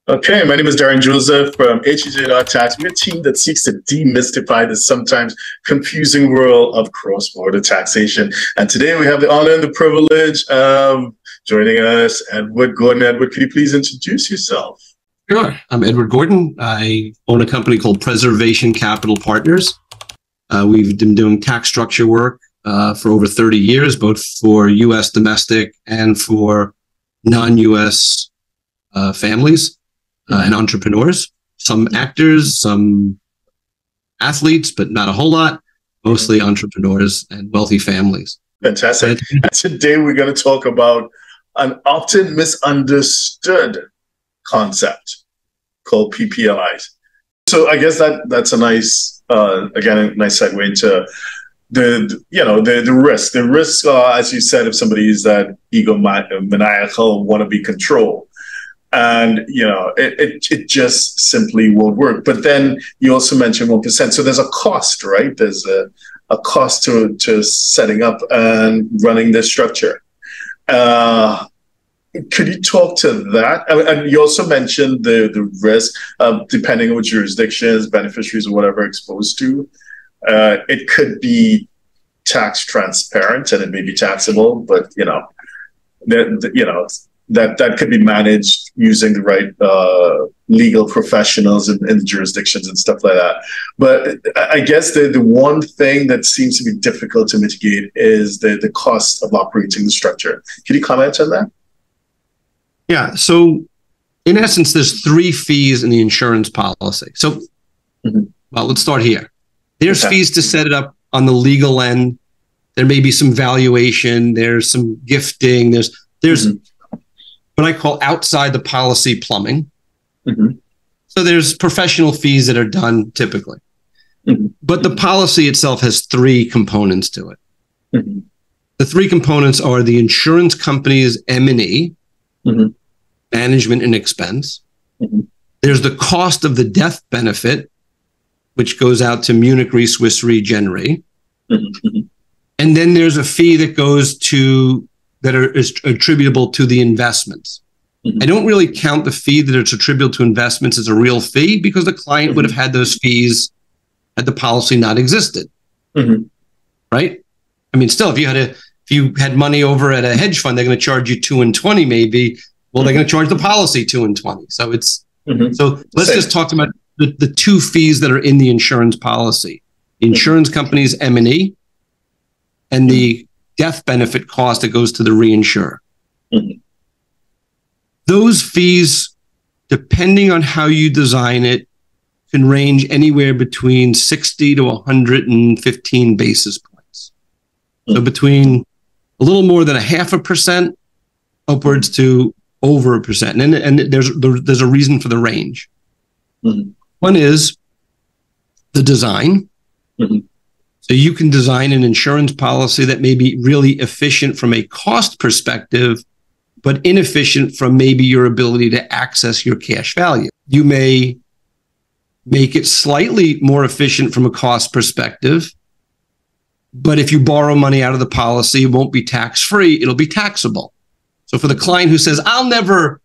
Okay, my name is Darren Joseph from HEJ.tax. We're a team that seeks to demystify the sometimes confusing world of cross-border taxation. And today we have the honor and the privilege of joining us, Edward Gordon. Edward, could you please introduce yourself? Sure. I'm Edward Gordon. I own a company called Preservation Capital Partners. We've been doing tax structure work for over 30 years, both for U.S. domestic and for non-U.S. families and entrepreneurs. Some actors, some athletes, but not a whole lot. Mostly entrepreneurs and wealthy families. Fantastic. And today we're going to talk about an often misunderstood concept called PPLIs. So I guess that's a nice, again, a nice segue into the risk. The risks are, as you said, if somebody is that egomaniacal, want to be controlled. And, it just simply won't work. But then you also mentioned 1%. So there's a cost, right? There's a cost to setting up and running this structure. Could you talk to that? And you also mentioned the risk of, depending on what jurisdictions, beneficiaries, or whatever exposed to. It could be tax transparent and it may be taxable, but that could be managed using the right legal professionals in the jurisdictions and stuff like that. But I guess the one thing that seems to be difficult to mitigate is the cost of operating the structure. Can you comment on that? Yeah. So in essence, there's 3 fees in the insurance policy. So, well, let's start here. There's fees to set it up on the legal end. There may be some valuation. There's some gifting. There's what I call outside the policy plumbing. So there's professional fees that are done typically. But the policy itself has 3 components to it. The 3 components are the insurance company's M&E, management and expense. There's the cost of the death benefit, which goes out to Munich Re, Swiss Re, Gen Re. And then there's a fee that goes to is attributable to the investments. I don't really count the fee that it's attributable to investments as a real fee because the client would have had those fees had the policy not existed. Right? I mean, still, if you had money over at a hedge fund, they're going to charge you 2 and 20 maybe. Well, they're going to charge the policy 2 and 20. So it's so let's just talk about the 2 fees that are in the insurance policy: the insurance company's M&E and the death benefit cost that goes to the reinsurer. Those fees, depending on how you design it, can range anywhere between 60 to 115 basis points. So between a little more than 0.5% upwards to over 1%. And there's a reason for the range. One is the design. So you can design an insurance policy that may be really efficient from a cost perspective, but inefficient from maybe your ability to access your cash value. You may make it slightly more efficient from a cost perspective, but if you borrow money out of the policy, it won't be tax-free, it'll be taxable. So for the client who says, I'll never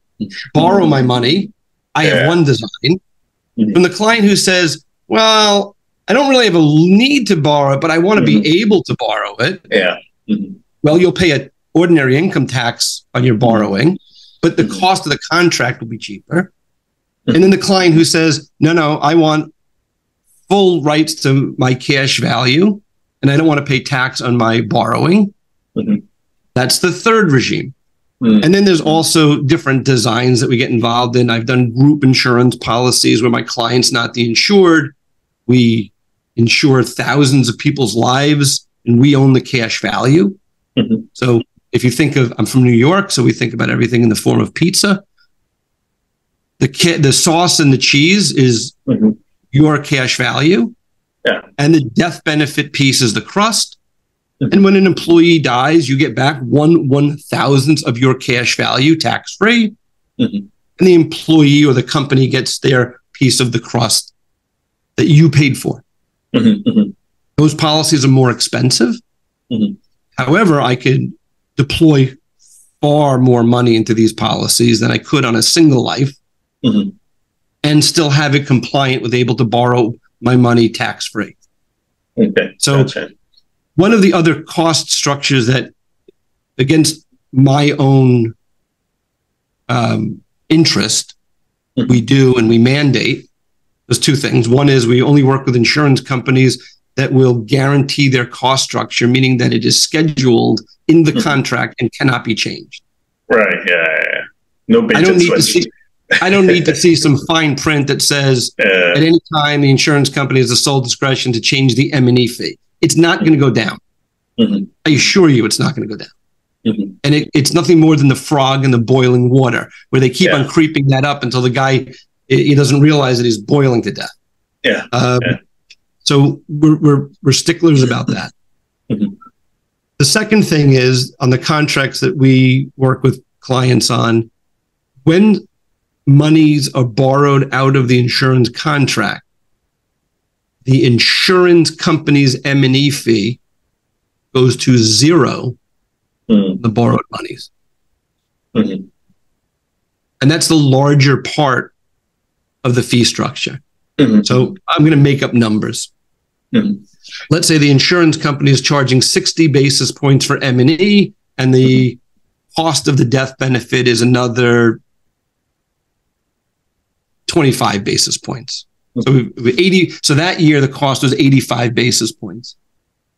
borrow my money, I have one design. From the client who says, well, I don't really have a need to borrow it, but I want to be able to borrow it. Well, you'll pay an ordinary income tax on your borrowing, but the cost of the contract will be cheaper. And then the client who says, no, I want full rights to my cash value, and I don't want to pay tax on my borrowing. That's the third regime. And then there's also different designs that we get involved in. I've done group insurance policies where my client's not the insured. We insure thousands of people's lives and we own the cash value. So if you think of, I'm from New York, so we think about everything in the form of pizza. The sauce and the cheese is your cash value. And the death benefit piece is the crust. And when an employee dies, you get back 1/1000th of your cash value tax-free. And the employee or the company gets their piece of the crust that you paid for. Those policies are more expensive. However, I could deploy far more money into these policies than I could on a single life Mhm. and still have it compliant with able to borrow my money tax-free. Okay. So Gotcha. one of the other cost structures that, against my own interest, we do and we mandate, there's two things. One is we only work with insurance companies that will guarantee their cost structure, meaning that it is scheduled in the contract and cannot be changed. Right. Yeah. No bait I don't and need to switch. see. I don't need to see some fine print that says at any time the insurance company has the sole discretion to change the M&E fee. It's not going to go down. Mhm. I assure you, it's not going to go down. Mhm. And it's nothing more than the frog in the boiling water, where they keep on creeping that up until the guy he doesn't realize that he's boiling to death. Yeah. So we're sticklers about that. Mhm. The second thing is on the contracts that we work with clients on, when monies are borrowed out of the insurance contract, the insurance company's M&E fee goes to zero, the borrowed monies. Mhm. And that's the larger part of the fee structure. Mhm. So I'm going to make up numbers. Mhm. Let's say the insurance company is charging 60 basis points for M&E, and the cost of the death benefit is another 25 basis points. So 80. So that year the cost was 85 basis points.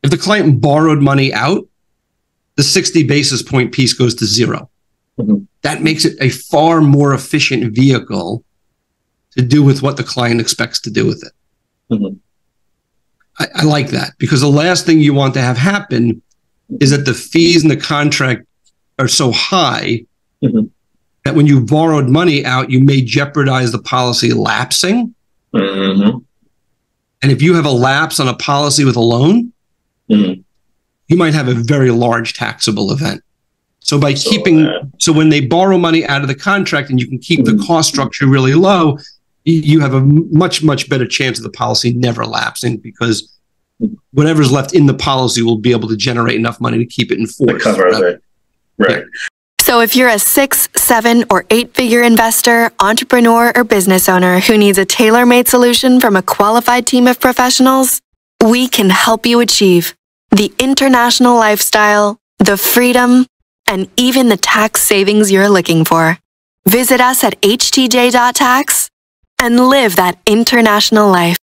If the client borrowed money out, the 60 basis point piece goes to zero. Mhm. That makes it a far more efficient vehicle to do with what the client expects to do with it. Mhm. I like that, because the last thing you want to have happen is that the fees in the contract are so high that when you borrowed money out, you may jeopardize the policy lapsing. Mhm. And if you have a lapse on a policy with a loan, you might have a very large taxable event. So by so when they borrow money out of the contract and you can keep the cost structure really low, you have a much, much better chance of the policy never lapsing, because whatever's left in the policy will be able to generate enough money to keep it in force. To cover it. Right. Yeah. So if you're a 6, 7, or 8-figure investor, entrepreneur, or business owner who needs a tailor-made solution from a qualified team of professionals, we can help you achieve the international lifestyle, the freedom, and even the tax savings you're looking for. Visit us at htj.tax and live that international life.